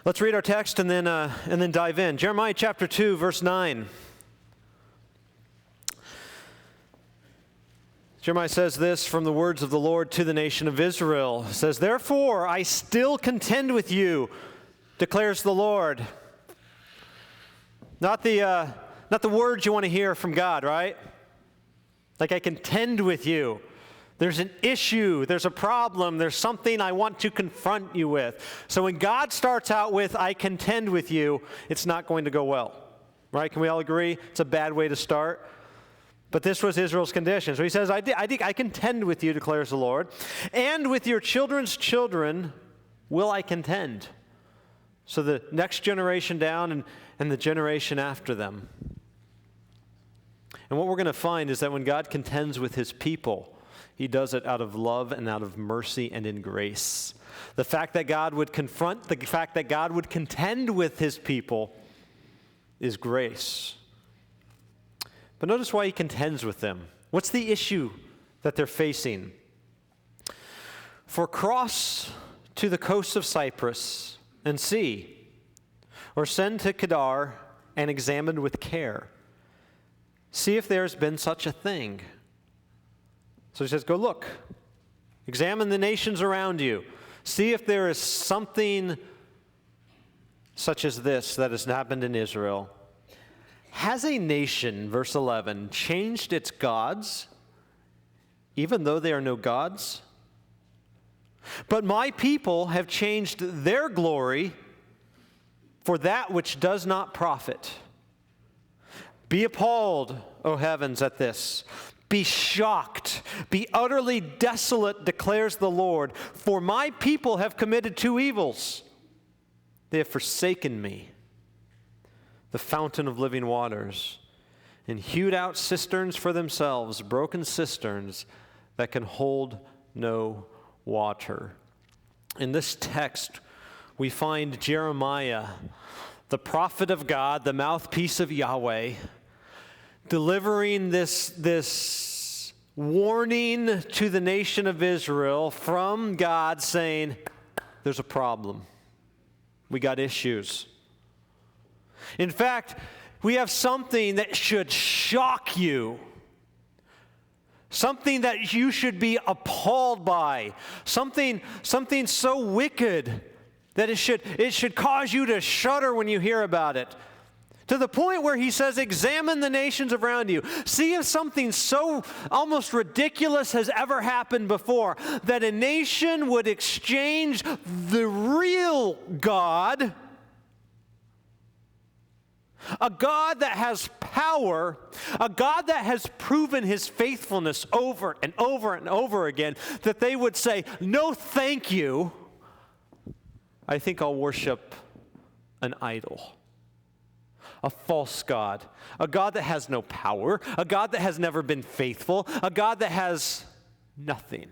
Let's read our text and then dive in. Jeremiah chapter 2, verse 9. Jeremiah says this from the words of the Lord to the nation of Israel. It says, "Therefore I still contend with you, declares the Lord." Not the words you want to hear from God, right? Like, I contend with you. There's an issue, there's a problem, there's something I want to confront you with. So when God starts out with, "I contend with you," it's not going to go well, right? Can we all agree? It's a bad way to start. But this was Israel's condition. So he says, I contend with you, declares the Lord, and with your children's children will I contend. So the next generation down and the generation after them. And what we're going to find is that when God contends with his people, he does it out of love and out of mercy and in grace. The fact that God would confront, the fact that God would contend with his people is grace. But notice why he contends with them. What's the issue that they're facing? "For cross to the coast of Cyprus and see, or send to Kedar and examine with care. See if there's been such a thing." So he says, go look. Examine the nations around you. See if there is something such as this that has happened in Israel. "Has a nation," verse 11, "changed its gods, even though they are no gods? But my people have changed their glory for that which does not profit. Be appalled, O heavens, at this. Be shocked, be utterly desolate, declares the Lord. For my people have committed two evils. They have forsaken me, the fountain of living waters, and hewed out cisterns for themselves, broken cisterns that can hold no water." In this text, we find Jeremiah, the prophet of God, the mouthpiece of Yahweh, delivering this warning to the nation of Israel from God, saying, there's a problem. We got issues. In fact, we have something that should shock you. Something that you should be appalled by. Something so wicked that it should cause you to shudder when you hear about it. To the point where he says, examine the nations around you. See if something so almost ridiculous has ever happened before, that a nation would exchange the real God, a God that has power, a God that has proven his faithfulness over and over and over again, that they would say, no thank you, I think I'll worship an idol. A false God, a God that has no power, a God that has never been faithful, a God that has nothing.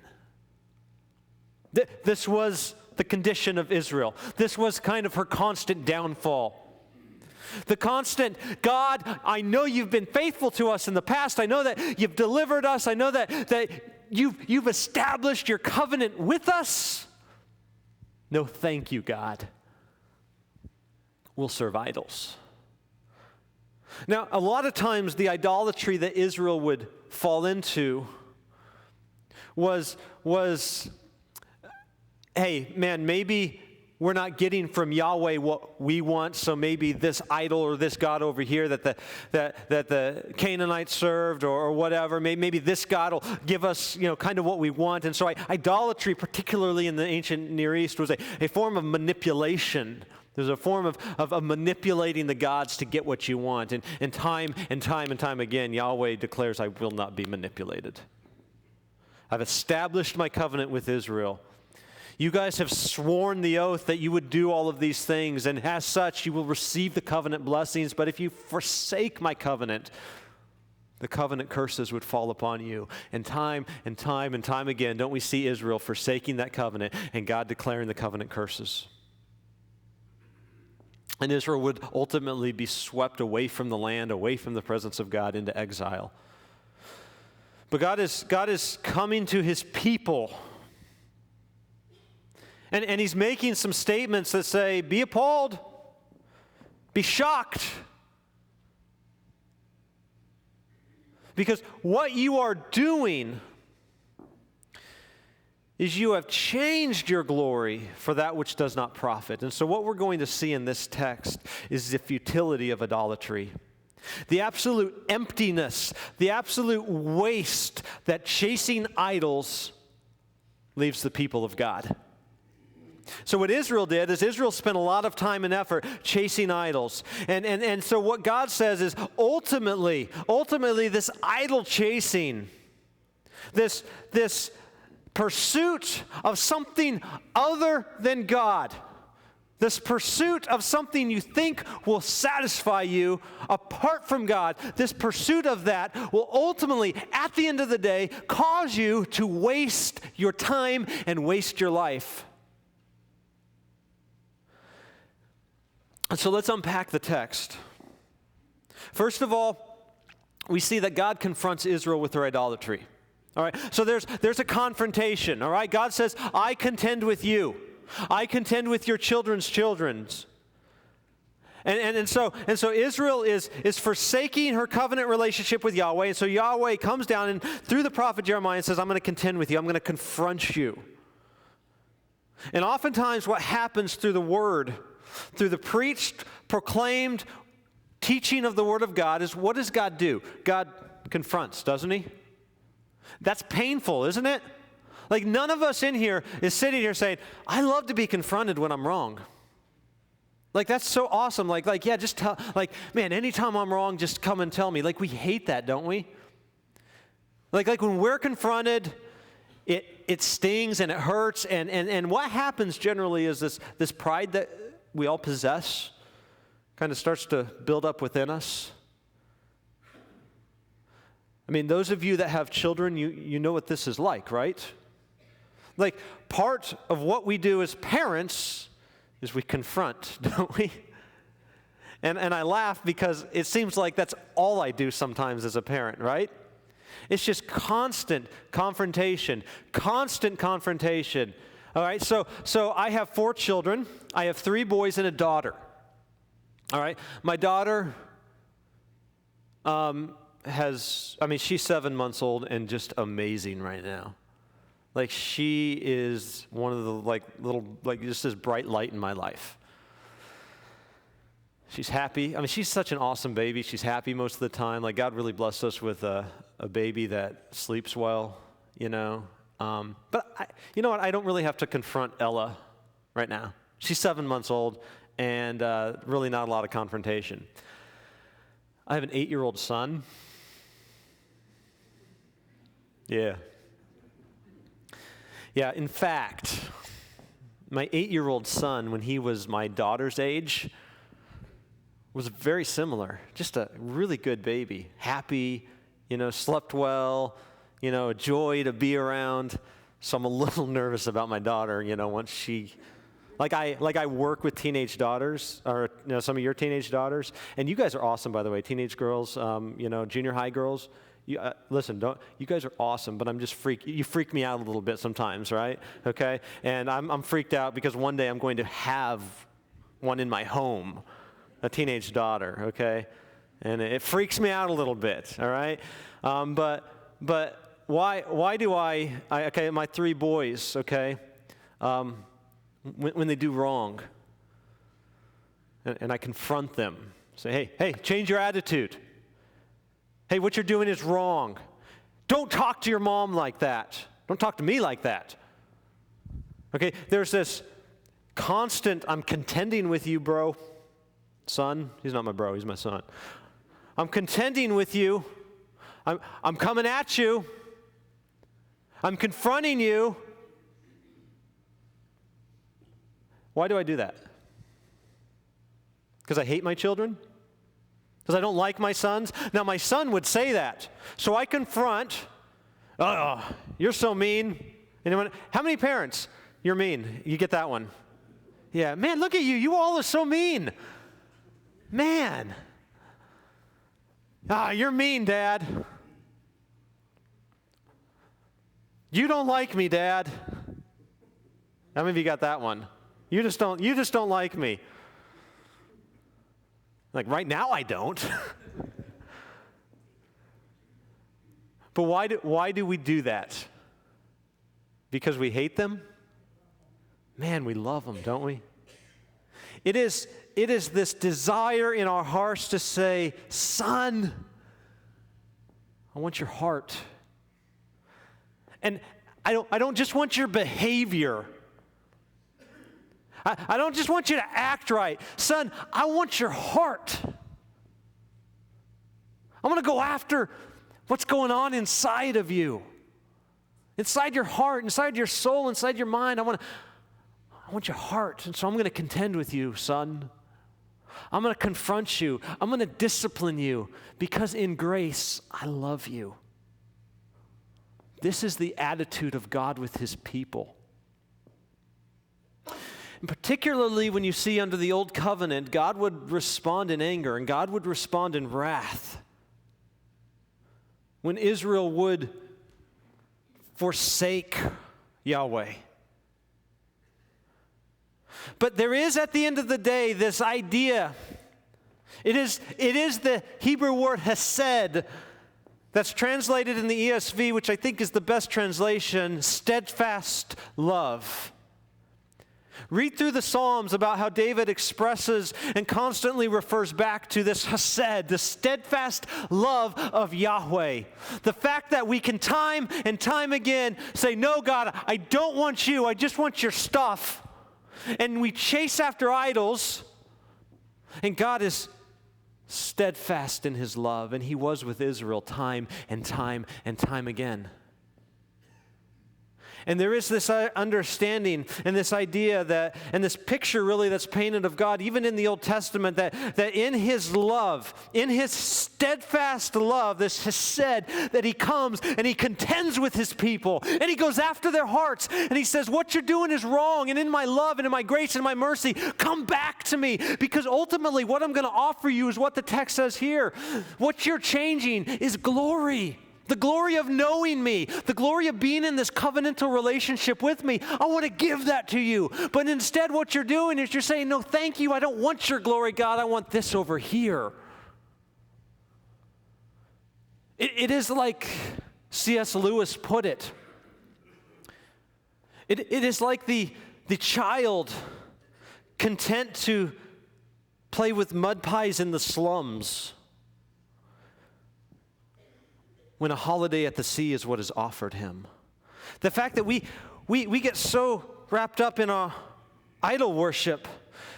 This was the condition of Israel. This was kind of her constant downfall. The constant, God, I know you've been faithful to us in the past. I know that you've delivered us. I know that you've established your covenant with us. No, thank you, God. We'll serve idols. Now, a lot of times the idolatry that Israel would fall into was, hey, man, maybe we're not getting from Yahweh what we want, so maybe this idol or this God over here that the Canaanites served or whatever, maybe this God will give us, kind of what we want. And so idolatry, particularly in the ancient Near East, was a form of manipulation. There's a form of manipulating the gods to get what you want. And time again, Yahweh declares, I will not be manipulated. I've established my covenant with Israel. You guys have sworn the oath that you would do all of these things, and as such, you will receive the covenant blessings. But if you forsake my covenant, the covenant curses would fall upon you. And time again, don't we see Israel forsaking that covenant and God declaring the covenant curses? And Israel would ultimately be swept away from the land, away from the presence of God, into exile. But God is coming to his people. And he's making some statements that say, be appalled, be shocked. Because what you are doing is you have changed your glory for that which does not profit. And so what we're going to see in this text is the futility of idolatry. The absolute emptiness, the absolute waste that chasing idols leaves the people of God. So what Israel did is Israel spent a lot of time and effort chasing idols. And so what God says is ultimately this idol chasing, this pursuit of something other than God, this pursuit of something you think will satisfy you apart from God, this pursuit of that will ultimately, at the end of the day, cause you to waste your time and waste your life. And so let's unpack the text. First of all, we see that God confronts Israel with their idolatry. All right, so there's a confrontation. All right, God says, I contend with you. I contend with your children's children. And so Israel is forsaking her covenant relationship with Yahweh. And so Yahweh comes down and through the prophet Jeremiah and says, I'm going to contend with you. I'm going to confront you. And oftentimes what happens through the word, through the preached, proclaimed teaching of the word of God is, what does God do? God confronts, doesn't he? That's painful, isn't it? Like none of us in here is sitting here saying, I love to be confronted when I'm wrong. Like that's so awesome. Like yeah, just tell, like, man, anytime I'm wrong, just come and tell me. Like we hate that, don't we? Like when we're confronted, it stings and it hurts. And what happens generally is this pride that we all possess kind of starts to build up within us. I mean, those of you that have children, you know what this is like, right? Like, part of what we do as parents is we confront, don't we? And I laugh because it seems like that's all I do sometimes as a parent, right? It's just constant confrontation, constant confrontation. All right, so I have 4 children. I have 3 boys and a daughter. All right, my daughter she's 7 months old and just amazing right now. Like she is one of the just this bright light in my life. She's happy. I mean, she's such an awesome baby. She's happy most of the time. Like God really blessed us with a baby that sleeps well, you know. But you know what? I don't really have to confront Ella right now. She's 7 months old and really not a lot of confrontation. I have an 8-year-old son. Yeah, in fact, my 8-year-old son, when he was my daughter's age, was very similar. Just a really good baby. Happy, you know, slept well, you know, a joy to be around. So I'm a little nervous about my daughter, you know, once she... Like I work with teenage daughters, or you know, some of your teenage daughters, and you guys are awesome, by the way, teenage girls, you know, junior high girls. Listen, you guys are awesome, but I'm just you freak me out a little bit sometimes, right? Okay, and I'm freaked out because one day I'm going to have one in my home, a teenage daughter, okay, and it freaks me out a little bit, all right, but why do okay, my 3 boys, okay. When they do wrong, and I confront them, say, hey, change your attitude. Hey, what you're doing is wrong. Don't talk to your mom like that. Don't talk to me like that. Okay, there's this constant, I'm contending with you, bro. Son, he's not my bro, he's my son. I'm contending with you. I'm coming at you. I'm confronting you. Why do I do that? Because I hate my children? Because I don't like my sons? Now, my son would say that. So I confront, oh, you're so mean. Anyone? How many parents? You're mean. You get that one. Yeah, man, look at you. You all are so mean. Man. You're mean, Dad. You don't like me, Dad. How many of you got that one? You just don't like me. Like right now I don't. But why do we do that? Because we hate them? Man, we love them, don't we? It is this desire in our hearts to say, son, I want your heart. And I don't just want your behavior. I don't just want you to act right. Son, I want your heart. I want to go after what's going on inside of you. Inside your heart, inside your soul, inside your mind. I want your heart. And so I'm going to contend with you, son. I'm going to confront you. I'm going to discipline you because in grace, I love you. This is the attitude of God with his people. And particularly when you see under the old covenant, God would respond in anger and God would respond in wrath. When Israel would forsake Yahweh. But there is at the end of the day this idea. It is the Hebrew word hesed that's translated in the ESV, which I think is the best translation, steadfast love. Read through the Psalms about how David expresses and constantly refers back to this hesed, the steadfast love of Yahweh. The fact that we can time and time again say, no, God, I don't want you. I just want your stuff. And we chase after idols, and God is steadfast in his love, and he was with Israel time and time and time again. And there is this understanding and this idea that, and this picture really that's painted of God, even in the Old Testament, that in his love, in his steadfast love, this hesed, that he comes and he contends with his people and he goes after their hearts and he says, what you're doing is wrong, and in my love and in my grace and my mercy, come back to me, because ultimately what I'm going to offer you is what the text says here. What you're changing is glory. The glory of knowing me, the glory of being in this covenantal relationship with me. I want to give that to you. But instead what you're doing is you're saying, no, thank you. I don't want your glory, God. I want this over here. It is like C.S. Lewis put it. It is like the child content to play with mud pies in the slums when a holiday at the sea is what is offered him. The fact that we get so wrapped up in our idol worship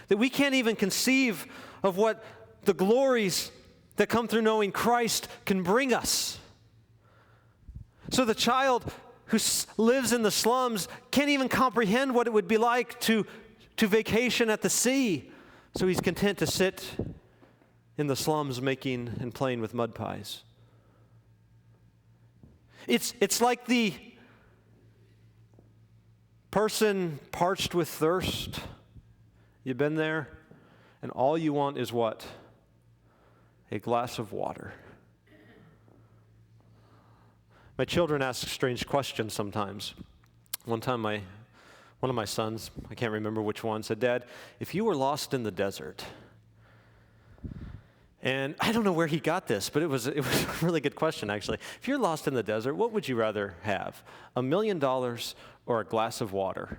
that we can't even conceive of what the glories that come through knowing Christ can bring us. So the child who lives in the slums can't even comprehend what it would be like to vacation at the sea. So he's content to sit in the slums making and playing with mud pies. It's like the person parched with thirst. You've been there, and all you want is what? A glass of water. My children ask strange questions sometimes. One time one of my sons, I can't remember which one, said, Dad, if you were lost in the desert, and I don't know where he got this, but it was a really good question, actually. If you're lost in the desert, what would you rather have? $1 million or a glass of water?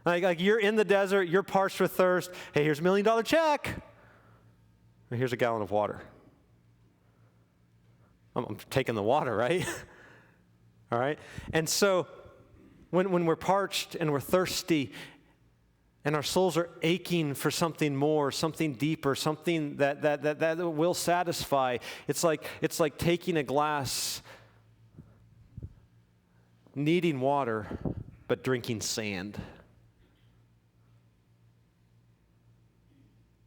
Like you're in the desert, you're parched with thirst. Hey, here's $1 million check. Or here's a gallon of water. I'm taking the water, right? All right? And so when we're parched and we're thirsty, and our souls are aching for something more, something deeper, something that will satisfy. It's like taking a glass, needing water, but drinking sand.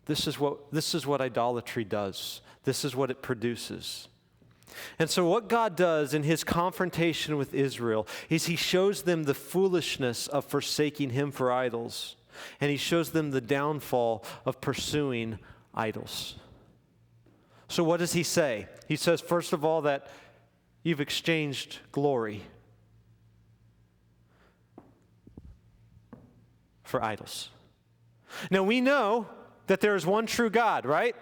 This is what idolatry does. This is what it produces. And so what God does in his confrontation with Israel is he shows them the foolishness of forsaking him for idols. And he shows them the downfall of pursuing idols. So what does he say? He says, first of all, that you've exchanged glory for idols. Now we know that there is one true God, right?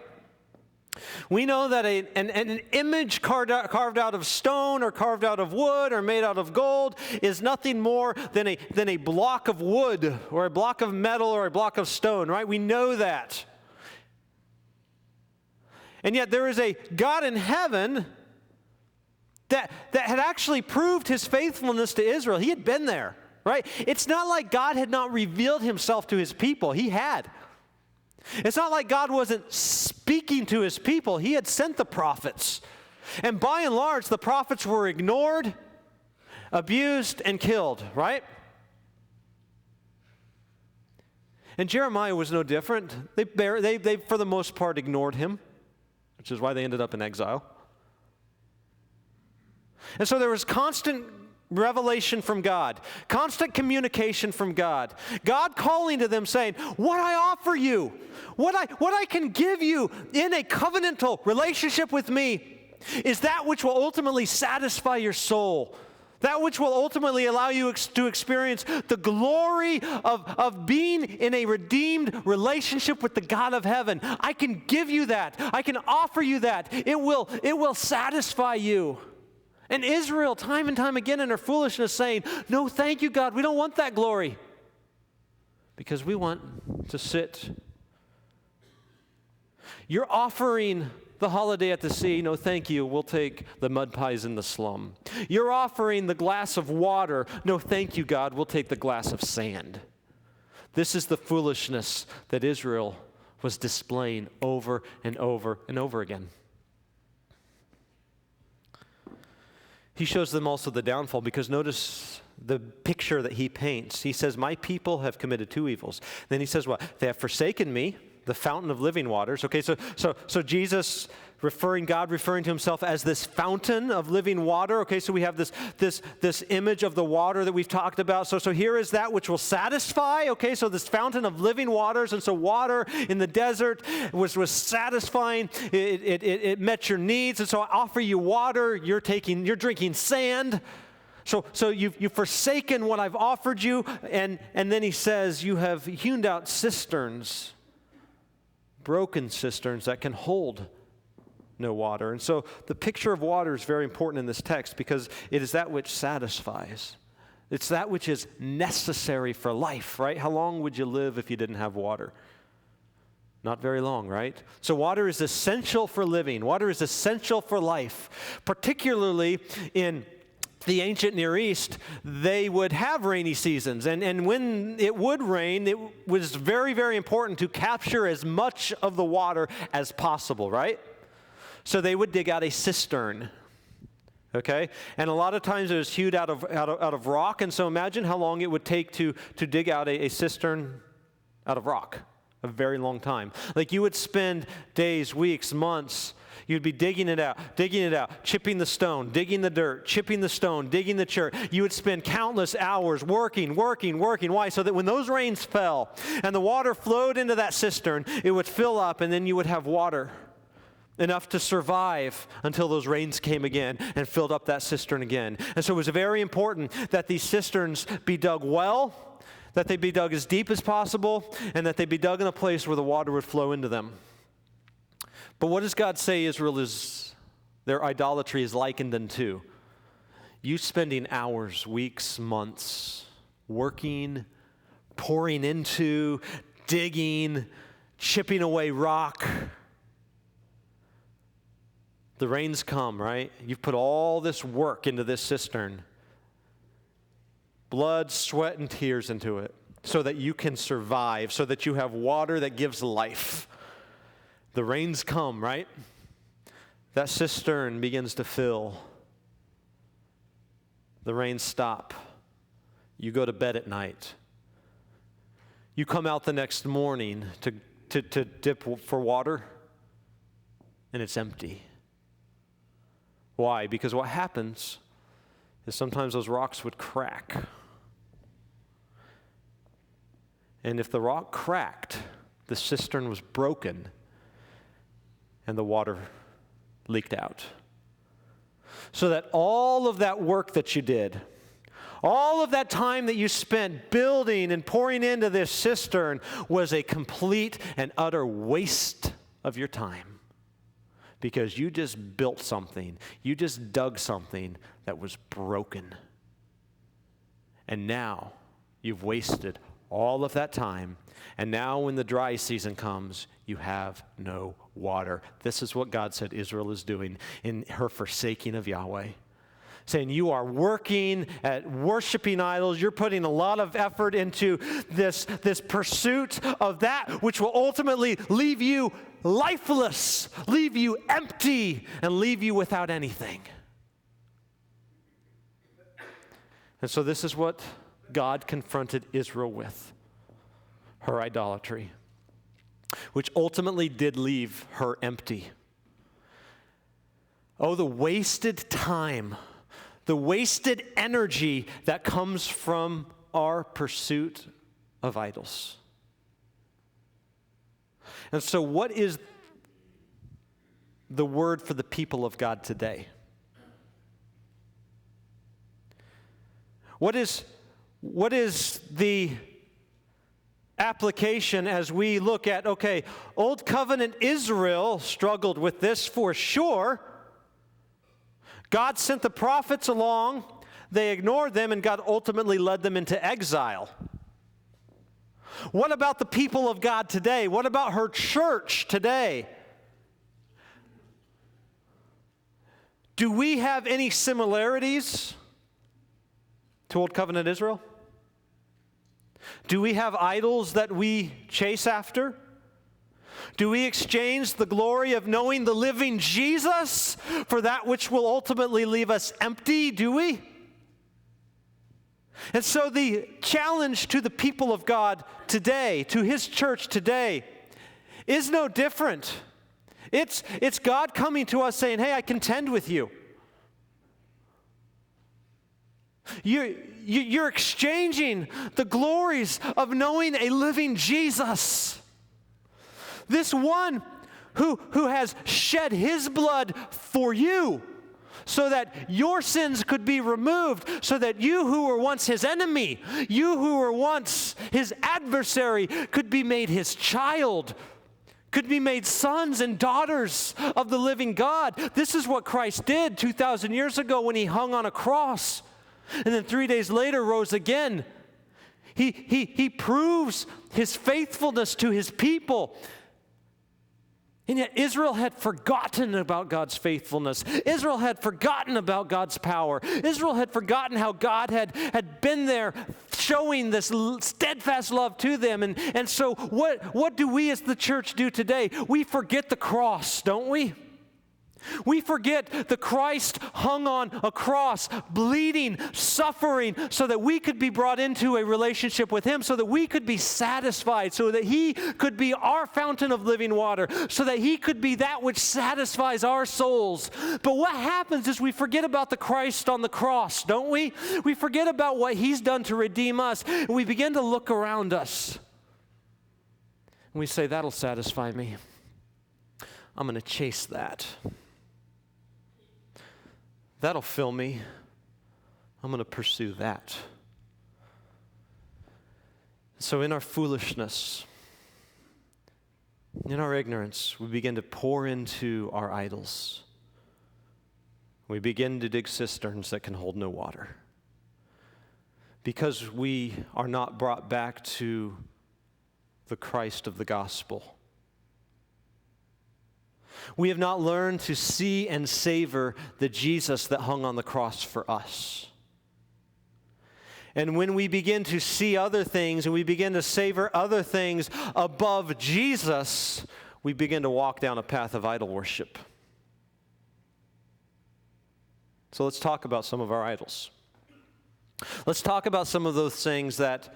We know that an image carved out of stone or carved out of wood or made out of gold is nothing more than a block of wood or a block of metal or a block of stone, right? We know that. And yet there is a God in heaven that had actually proved his faithfulness to Israel. He had been there, right? It's not like God had not revealed himself to his people. He had. It's not like God wasn't speaking to his people. He had sent the prophets. And by and large, the prophets were ignored, abused, and killed, right? And Jeremiah was no different. They for the most part, ignored him, which is why they ended up in exile. And so there was constant revelation from God, constant communication from God, God calling to them saying, what I offer you, what I can give you in a covenantal relationship with me is that which will ultimately satisfy your soul, that which will ultimately allow you to experience the glory of being in a redeemed relationship with the God of heaven. I can give you that. I can offer you that. It will satisfy you. And Israel, time and time again in their foolishness, saying, no, thank you, God. We don't want that glory. Because we want to sit. You're offering the holiday at the sea. No, thank you. We'll take the mud pies in the slum. You're offering the glass of water. No, thank you, God. We'll take the glass of sand. This is the foolishness that Israel was displaying over and over and over again. He shows them also the downfall because notice the picture that he paints. He says, my people have committed two evils. Then he says what? They have forsaken me, the fountain of living waters. Okay, so Jesus God referring to himself as this fountain of living water. Okay, so we have this image of the water that we've talked about. So here is that which will satisfy. Okay, so this fountain of living waters, and so water in the desert was satisfying. It met your needs, and so I offer you water. You're drinking sand. So you've forsaken what I've offered you, and then he says you have hewn out cisterns, broken cisterns that can hold no water. And so the picture of water is very important in this text because it is that which satisfies. It's that which is necessary for life, right? How long would you live if you didn't have water? Not very long, right? So water is essential for living. Water is essential for life, particularly in the ancient Near East. They would have rainy seasons, and when it would rain, it was very, very important to capture as much of the water as possible, right? So they would dig out a cistern, okay? And a lot of times it was hewed out of rock, and so imagine how long it would take to dig out a cistern out of rock. A very long time. Like you would spend days, weeks, months. You'd be digging it out, chipping the stone, digging the dirt, chipping the stone, digging the chert. You would spend countless hours working. Why? So that when those rains fell and the water flowed into that cistern, it would fill up and then you would have water enough to survive until those rains came again and filled up that cistern again. And so it was very important that these cisterns be dug well, that they be dug as deep as possible, and that they be dug in a place where the water would flow into them. But what does God say their idolatry is likened unto? You spending hours, weeks, months, working, pouring into, digging, chipping away rock. The rains come, right? You've put all this work into this cistern. Blood, sweat, and tears into it so that you can survive, so that you have water that gives life. The rains come, right? That cistern begins to fill. The rains stop. You go to bed at night. You come out the next morning to dip for water, and it's empty. Why? Because what happens is sometimes those rocks would crack. And if the rock cracked, the cistern was broken and the water leaked out. so that all of that work that you did, all of that time that you spent building and pouring into this cistern was a complete and utter waste of your time. Because you just built something, you just dug something that was broken. And now you've wasted all of that time. And now when the dry season comes, you have no water. This is what God said Israel is doing in her forsaking of Yahweh. Saying you are working at worshiping idols. You're putting a lot of effort into this pursuit of that which will ultimately leave you lifeless, leave you empty, and leave you without anything. And so this is what God confronted Israel with, her idolatry, which ultimately did leave her empty. Oh, the wasted time, the wasted energy that comes from our pursuit of idols. And so what is the word for the people of God today? What is the application as we look at, okay, Old Covenant Israel struggled with this for sure. God sent the prophets along, they ignored them, and God ultimately led them into exile. What about the people of God today? What about her church today? Do we have any similarities to Old Covenant Israel? Do we have idols that we chase after? Do we exchange the glory of knowing the living Jesus for that which will ultimately leave us empty? Do we? And so the challenge to the people of God today, to His church today, is no different. It's God coming to us saying, hey, I contend with you. You're exchanging the glories of knowing a living Jesus. This one who has shed His blood for you so that your sins could be removed, so that you who were once His enemy, you who were once His adversary, could be made His child, could be made sons and daughters of the living God. This is what Christ did 2,000 years ago when He hung on a cross and then 3 days later rose again. He proves His faithfulness to His people. And yet Israel had forgotten about God's faithfulness. Israel had forgotten about God's power. Israel had forgotten how God had been there showing this steadfast love to them. And so what do we as the church do today? We forget the cross, don't we? We forget the Christ hung on a cross, bleeding, suffering, so that we could be brought into a relationship with Him, so that we could be satisfied, so that He could be our fountain of living water, so that He could be that which satisfies our souls. But what happens is we forget about the Christ on the cross, don't we? We forget about what He's done to redeem us, and we begin to look around us. And we say, that'll satisfy me. I'm going to chase that. That'll fill me. I'm going to pursue that. So in our foolishness, in our ignorance, we begin to pour into our idols. We begin to dig cisterns that can hold no water. Because we are not brought back to the Christ of the gospel. We have not learned to see and savor the Jesus that hung on the cross for us. And when we begin to see other things and we begin to savor other things above Jesus, we begin to walk down a path of idol worship. So let's talk about some of our idols. Let's talk about some of those things that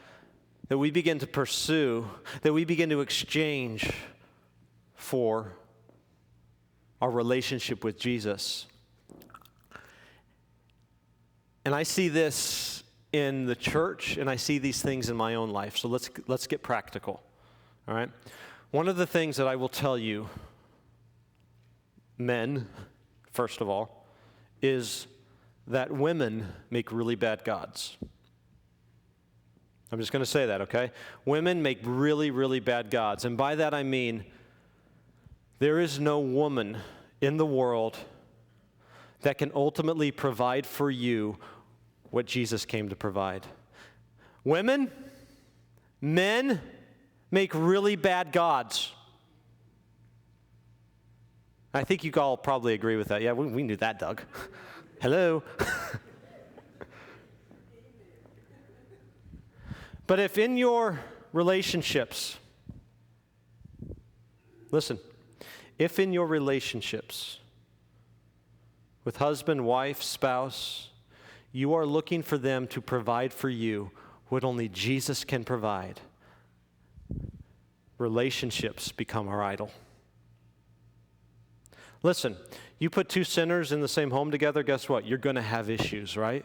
we begin to pursue, that we begin to exchange for our relationship with Jesus. And I see this in the church, and I see these things in my own life. So let's get practical, all right? One of the things that I will tell you, men, first of all, is that women make really bad gods. I'm just going to say that, okay? Women make really, really bad gods. And by that I mean, there is no woman in the world that can ultimately provide for you what Jesus came to provide. Women, men make really bad gods. I think you all probably agree with that. Yeah, we knew that, Doug. Hello. But if in your relationships, listen, if in your relationships with husband, wife, spouse, you are looking for them to provide for you what only Jesus can provide, relationships become our idol. Listen, you put two sinners in the same home together, guess what? You're going to have issues, right?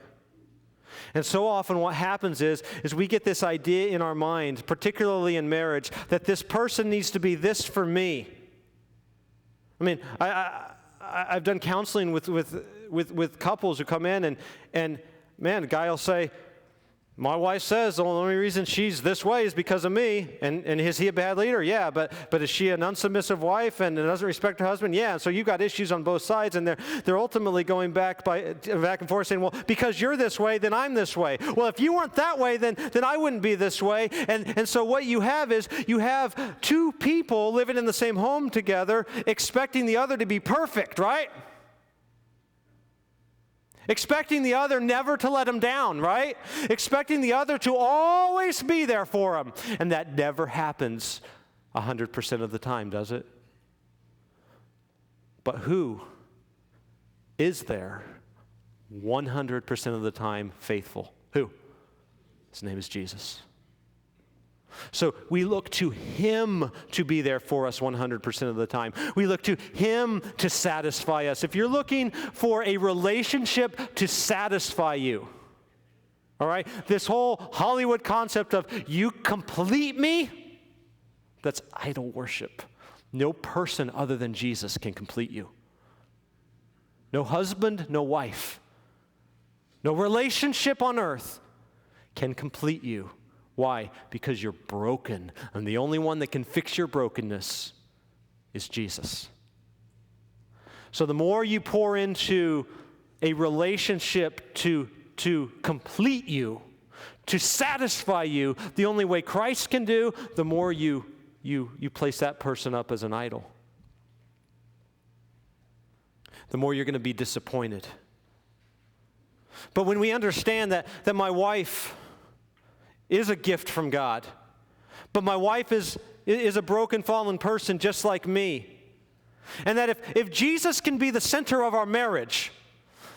And so often what happens is we get this idea in our mind, particularly in marriage, that this person needs to be this for me. I mean, I've done counseling with couples who come in and man, a guy will say, my wife says the only reason she's this way is because of me. And is he a bad leader? Yeah, but is she an unsubmissive wife and doesn't respect her husband? Yeah, so you've got issues on both sides, and they're ultimately going back and forth saying, well, because you're this way, then I'm this way. Well, if you weren't that way, then I wouldn't be this way. And so what you have is you have two people living in the same home together expecting the other to be perfect, right? Expecting the other never to let him down, right? Expecting the other to always be there for him. And that never happens 100% of the time, does it? But who is there 100% of the time faithful? Who? His name is Jesus. So we look to Him to be there for us 100% of the time. We look to Him to satisfy us. If you're looking for a relationship to satisfy you, all right, this whole Hollywood concept of you complete me, that's idol worship. No person other than Jesus can complete you. No husband, no wife, no relationship on earth can complete you. Why? Because you're broken, and the only one that can fix your brokenness is Jesus. So the more you pour into a relationship to complete you, to satisfy you, the only way Christ can do, the more you place that person up as an idol. The more you're going to be disappointed. But when we understand that my wife is a gift from God, but my wife is a broken, fallen person just like me, and that if Jesus can be the center of our marriage,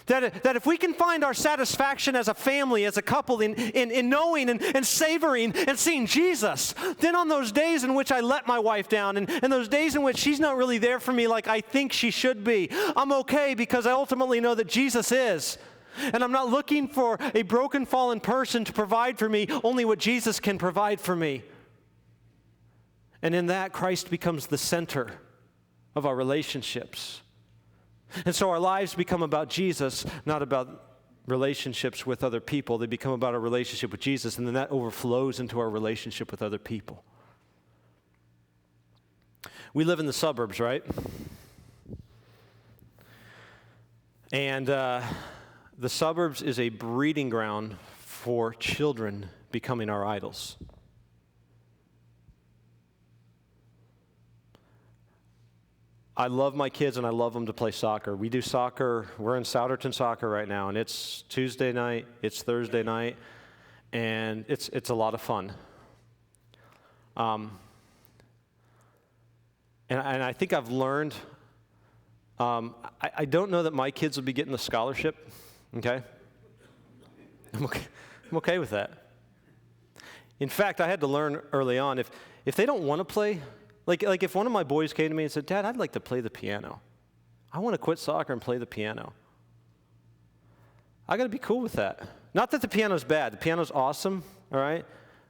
that if we can find our satisfaction as a family, as a couple, in knowing and savoring and seeing Jesus, then on those days in which I let my wife down and those days in which she's not really there for me like I think she should be, I'm okay because I ultimately know that Jesus is. And I'm not looking for a broken, fallen person to provide for me only what Jesus can provide for me. And in that, Christ becomes the center of our relationships. And so our lives become about Jesus, not about relationships with other people. They become about our relationship with Jesus, and then that overflows into our relationship with other people. We live in the suburbs, right? And the suburbs is a breeding ground for children becoming our idols. I love my kids and I love them to play soccer. We do soccer. We're in Souderton soccer right now, and it's Tuesday night, it's Thursday night, and it's a lot of fun. And I think I've learned, I don't know that my kids will be getting the scholarship. Okay? I'm okay with that. In fact, I had to learn early on, if they don't want to play, like if one of my boys came to me and said, Dad, I'd like to play the piano. I want to quit soccer and play the piano. I got to be cool with that. Not that the piano's bad. The piano's awesome, all right?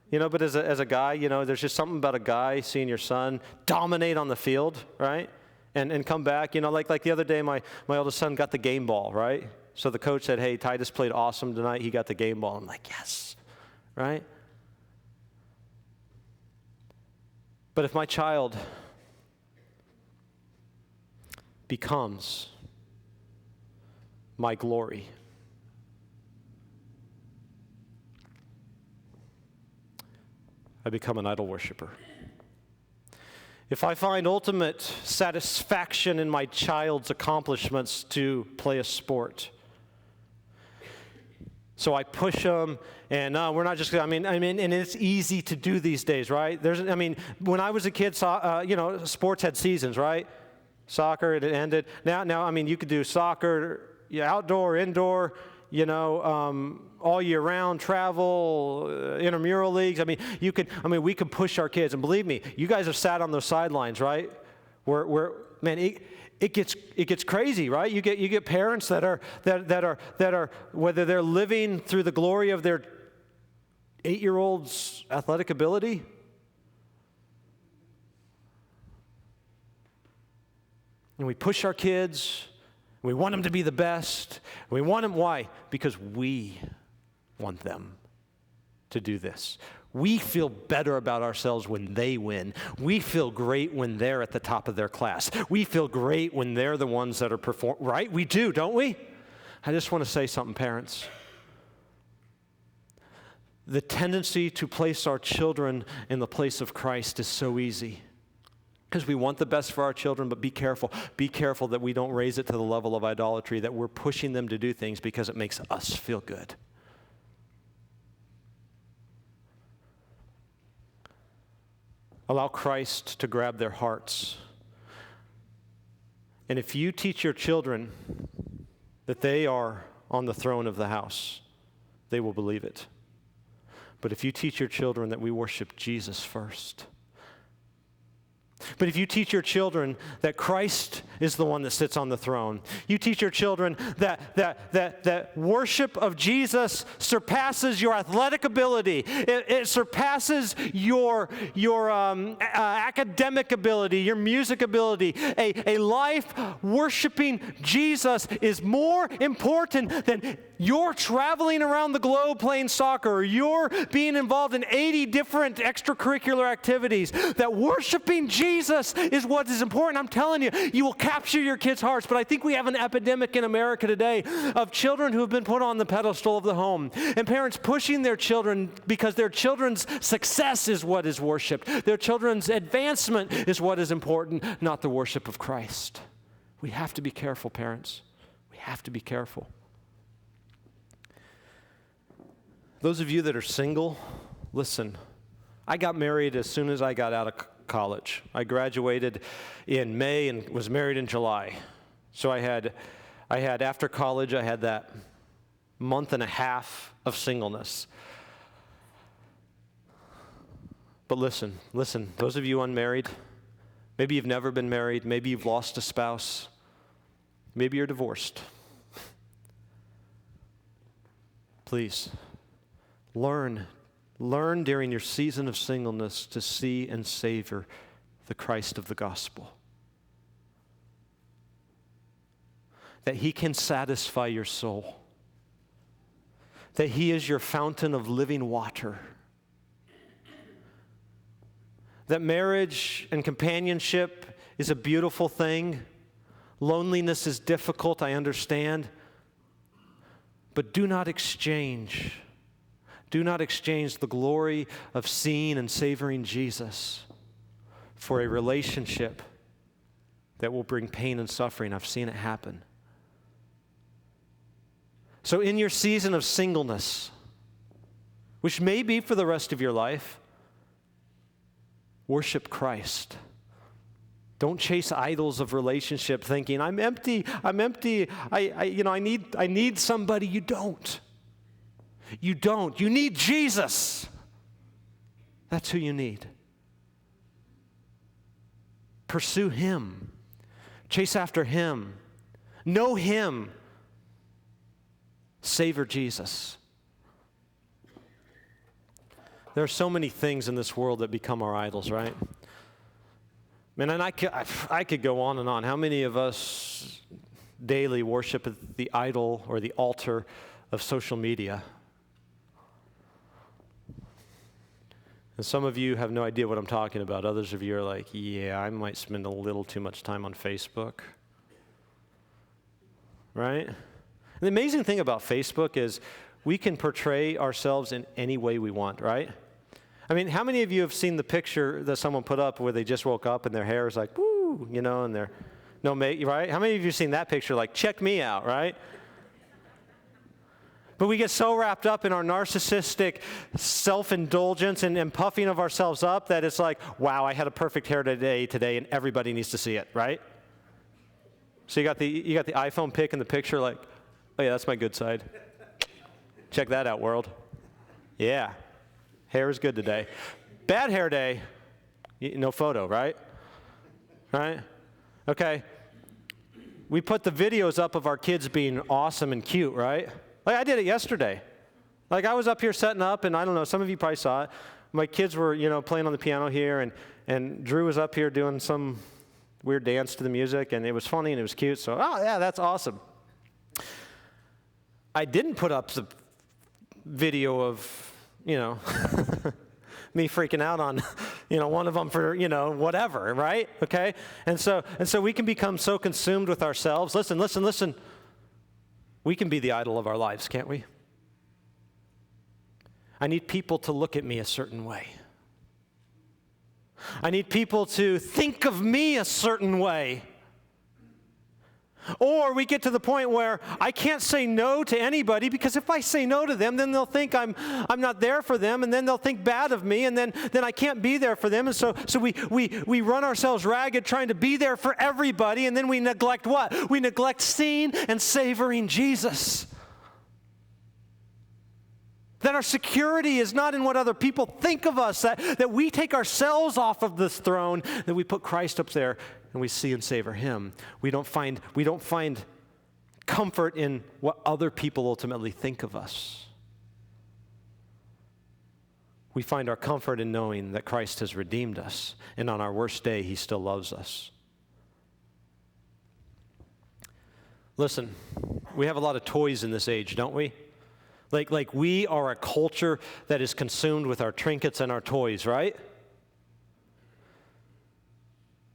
But as a guy, there's just something about a guy seeing your son dominate on the field, right? And come back, like the other day, my oldest son got the game ball, right? So the coach said, hey, Titus played awesome tonight. He got the game ball. I'm like, yes, right? But if my child becomes my glory, I become an idol worshiper. If I find ultimate satisfaction in my child's accomplishments to play a sport, so I push them, and we're not just. I mean, and it's easy to do these days, right? When I was a kid, sports had seasons, right? Soccer, it ended. Now, you could do soccer, outdoor, indoor. All year round, travel, intramural leagues. We could push our kids, and believe me, you guys have sat on those sidelines, right? It gets crazy, right? You get parents that are whether they're living through the glory of their 8-year-old's athletic ability. And we push our kids. We want them to be the best. We want them, why? Because we want them to do this. We feel better about ourselves when they win. We feel great when they're at the top of their class. We feel great when they're the ones that are performing, right? We do, don't we? I just want to say something, parents. The tendency to place our children in the place of Christ is so easy. Because we want the best for our children, but be careful. Be careful that we don't raise it to the level of idolatry, that we're pushing them to do things because it makes us feel good. Allow Christ to grab their hearts. And if you teach your children that they are on the throne of the house, they will believe it. But if you teach your children that we worship Jesus first, but if you teach your children that Christ is the one that sits on the throne, you teach your children that worship of Jesus surpasses your athletic ability. It surpasses your academic ability, your music ability. A life worshiping Jesus is more important than you're traveling around the globe playing soccer, or you're being involved in 80 different extracurricular activities. That worshiping Jesus is what is important. I'm telling you, you will capture your kids' hearts. But I think we have an epidemic in America today of children who have been put on the pedestal of the home, and parents pushing their children because their children's success is what is worshiped. Their children's advancement is what is important, not the worship of Christ. We have to be careful, parents. We have to be careful. Those of you that are single, listen, I got married as soon as I got out of college. I graduated in May and was married in July. So I had after college, I had that month and a half of singleness. But listen, those of you unmarried, maybe you've never been married, maybe you've lost a spouse, maybe you're divorced. Please, learn during your season of singleness to see and savor the Christ of the gospel. That He can satisfy your soul. That He is your fountain of living water. That marriage and companionship is a beautiful thing. Loneliness is difficult, I understand. But do not exchange the glory of seeing and savoring Jesus for a relationship that will bring pain and suffering. I've seen it happen. So in your season of singleness, which may be for the rest of your life, worship Christ. Don't chase idols of relationship thinking, I'm empty, I need somebody. You don't. You don't. You need Jesus. That's who you need. Pursue Him. Chase after Him. Know Him. Savor Jesus. There are so many things in this world that become our idols, right? Man, and I could go on and on. How many of us daily worship at the idol or the altar of social media. And some of you have no idea what I'm talking about. Others of you are like, yeah, I might spend a little too much time on Facebook. Right? And the amazing thing about Facebook is we can portray ourselves in any way we want, right? I mean, how many of you have seen the picture that someone put up where they just woke up and their hair is like, woo, you know, and they're no make, right? How many of you have seen that picture like, check me out, right? But we get so wrapped up in our narcissistic self-indulgence and puffing of ourselves up that it's like, wow, I had a perfect hair today, and everybody needs to see it, right? So you got the iPhone pic in the picture, like, oh yeah, that's my good side. Check that out, world. Yeah, hair is good today. Bad hair day, no photo, right? Right? Okay. We put the videos up of our kids being awesome and cute, right? Like I did it yesterday. Like I was up here setting up, and I don't know, some of you probably saw it. My kids were, playing on the piano here, and Drew was up here doing some weird dance to the music, and it was funny and it was cute. So, oh yeah, that's awesome. I didn't put up the video of, me freaking out on, one of them for, whatever, right? Okay? And so we can become so consumed with ourselves. Listen. We can be the idol of our lives, can't we? I need people to look at me a certain way. I need people to think of me a certain way. Or we get to the point where I can't say no to anybody, because if I say no to them, then they'll think I'm not there for them, and then they'll think bad of me, and then I can't be there for them. And so we run ourselves ragged trying to be there for everybody, and then we neglect what? We neglect seeing and savoring Jesus. That our security is not in what other people think of us, that we take ourselves off of this throne, that we put Christ up there and we see and savor him. We don't find comfort in what other people ultimately think of us. We find our comfort in knowing that Christ has redeemed us, and on our worst day, he still loves us. Listen, we have a lot of toys in this age, don't we? Like we are a culture that is consumed with our trinkets and our toys, right?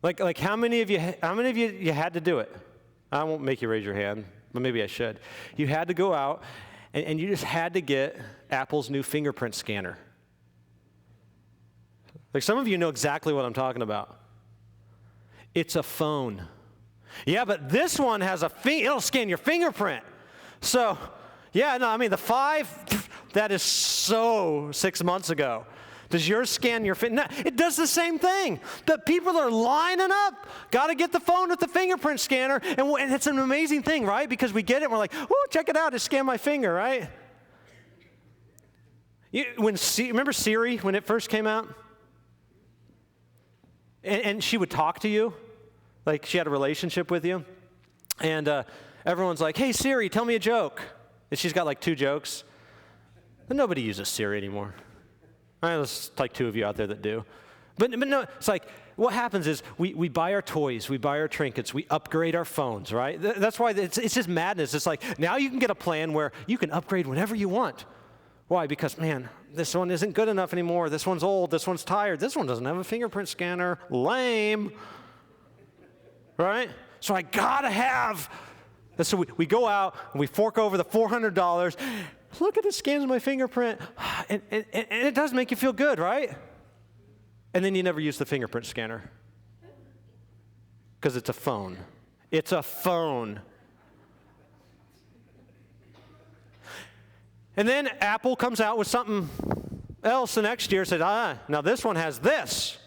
Like how many of you had to do it? I won't make you raise your hand, but maybe I should. You had to go out and you just had to get Apple's new fingerprint scanner. Like some of you know exactly what I'm talking about. It's a phone. Yeah, but this one has it'll scan your fingerprint. So, yeah, no, I mean the 5, that is so 6 months ago. Does yours scan your No, it does the same thing. But people are lining up. Got to get the phone with the fingerprint scanner. And it's an amazing thing, right? Because we get it and we're like, oh, check it out. It scanned my finger, right? Remember Siri when it first came out? And she would talk to you. Like she had a relationship with you. And everyone's like, hey, Siri, tell me a joke. And she's got like 2 jokes. But nobody uses Siri anymore. All right, there's like 2 of you out there that do. But no, it's like what happens is we buy our toys, we buy our trinkets, we upgrade our phones, right? That's why it's just madness. It's like now you can get a plan where you can upgrade whenever you want. Why? Because, man, this one isn't good enough anymore. This one's old. This one's tired. This one doesn't have a fingerprint scanner. Lame. Right? So I got to have. And so we go out and we fork over the $400. Look at it, scans my fingerprint. And it does make you feel good, right? And then you never use the fingerprint scanner. Because it's a phone. It's a phone. And then Apple comes out with something else the next year and says, now this one has this.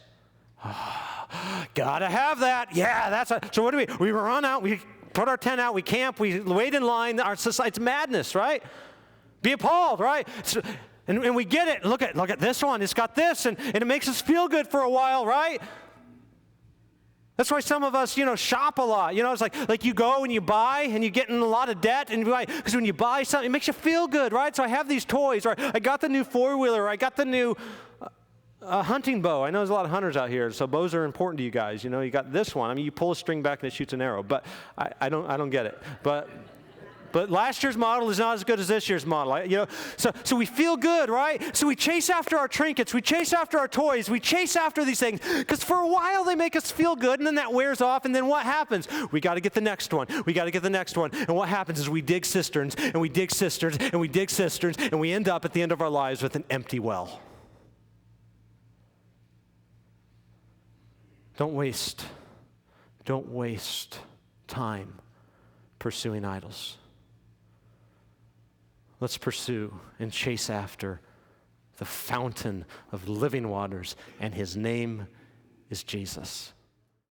Gotta have that. Yeah, so what do we run out, we put our tent out, we camp, we wait in line. Our society's madness, right? Be appalled, right? And we get it. Look at this one. It's got this, and it makes us feel good for a while, right? That's why some of us, shop a lot. It's like you go and you buy and you get in a lot of debt, and because when you buy something, it makes you feel good, right? So I have these toys, or I got the new 4-wheeler, or I got the new, A hunting bow. I know there's a lot of hunters out here, so bows are important to you guys. You know, you got this one. I mean, you pull a string back and it shoots an arrow, but I don't get it. But last year's model is not as good as this year's model. So we feel good, right? So we chase after our trinkets, we chase after our toys, we chase after these things because for a while they make us feel good, and then that wears off, and then what happens? We got to get the next one. We got to get the next one. And what happens is we dig cisterns, and we dig cisterns, and we dig cisterns, and we end up at the end of our lives with an empty well. Don't waste time pursuing idols. Let's pursue and chase after the fountain of living waters, and his name is Jesus.